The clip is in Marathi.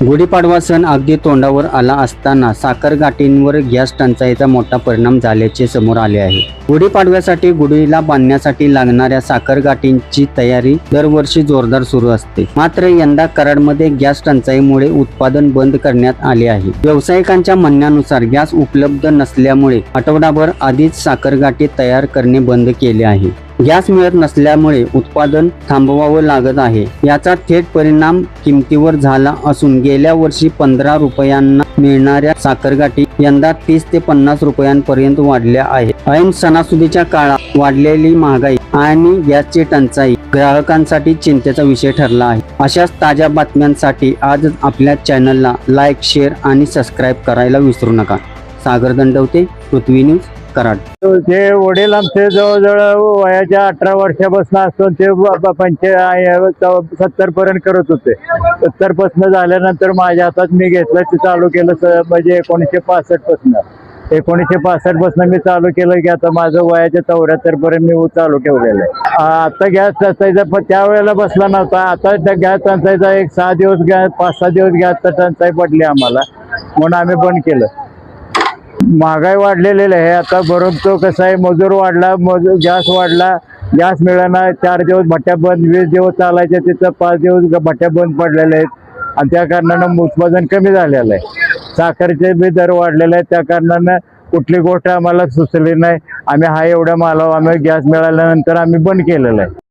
गुढीपाडवा सण अगदी तोंडावर आला असताना साखर गाठींवर गॅस टंचाईचा मोठा परिणाम झाल्याचे समोर आले आहे। गुढीपाडव्यासाठी गुढीला बांधण्यासाठी लागणाऱ्या साखर गाठींची तयारी दरवर्षी जोरदार सुरू असते। मात्र यंदा कराडमध्ये गॅस टंचाईमुळे उत्पादन बंद करण्यात आले आहे। व्यावसायिकांच्या म्हणण्यानुसार गॅस उपलब्ध नसल्यामुळे आठवडाभर आधीच साखर गाठी तयार करणे बंद केले आहे। गॅस मिळत नसल्यामुळे उत्पादन थांबवावं लागत आहे। याचा थेट परिणाम किमतीवर झाला असून गेल्या वर्षी 15 रुपयांना मिळणाऱ्या साखरगाठी यंदा 30 ते 50 रुपयांपर्यंत वाढल्या आहेत। ऐन सणासुदीच्या काळात वाढलेली महागाई आणि गॅसची टंचाई ग्राहकांसाठी चिंतेचा विषय ठरला आहे। अशाच ताज्या बातम्यांसाठी आज आपल्या चॅनलला लाईक, शेअर आणि सबस्क्राईब करायला विसरू नका। सागर दंडवते, पृथ्वी न्यूज, कराड। जे वडील आमचे जवळजवळ वयाच्या 18 वर्षापासून असून ते 70 पर्यंत करत होते। 70 पासून झाल्यानंतर माझ्या हातात मी घेतलं, ते चालू केलं म्हणजे 1965 पासून। 1965 पासून मी चालू केलं की आता माझं वयाच्या 74 पर्यंत मी चालू ठेवलेलं आहे। आता गॅस टंचाईचा त्यावेळेला बसला नव्हता। आता त्या गॅस टंचाईचा एक 6 दिवस 5-6 दिवस गॅस टंचाई पडली आम्हाला, म्हणून आम्ही बंद केलं। महागाई वाढलेली आहे आता, बरोबर तो कसा आहे, मजूर वाढला, गॅस वाढला, गॅस मिळाला। 4 दिवस भट्ट्या बंद, 20 दिवस चालायचे तिथं 5 दिवस भट्ट्या बंद पडलेल्या आहेत आणि त्या कारणानं उत्पादन कमी झालेलं आहे। साखरेचे बी दर वाढलेले आहेत, त्या कारणानं कुठली गोष्ट आम्हाला सुचली नाही। आम्ही हा एवढ्या मालावर आम्ही गॅस मिळाल्यानंतर आम्ही बंद केलेलं आहे।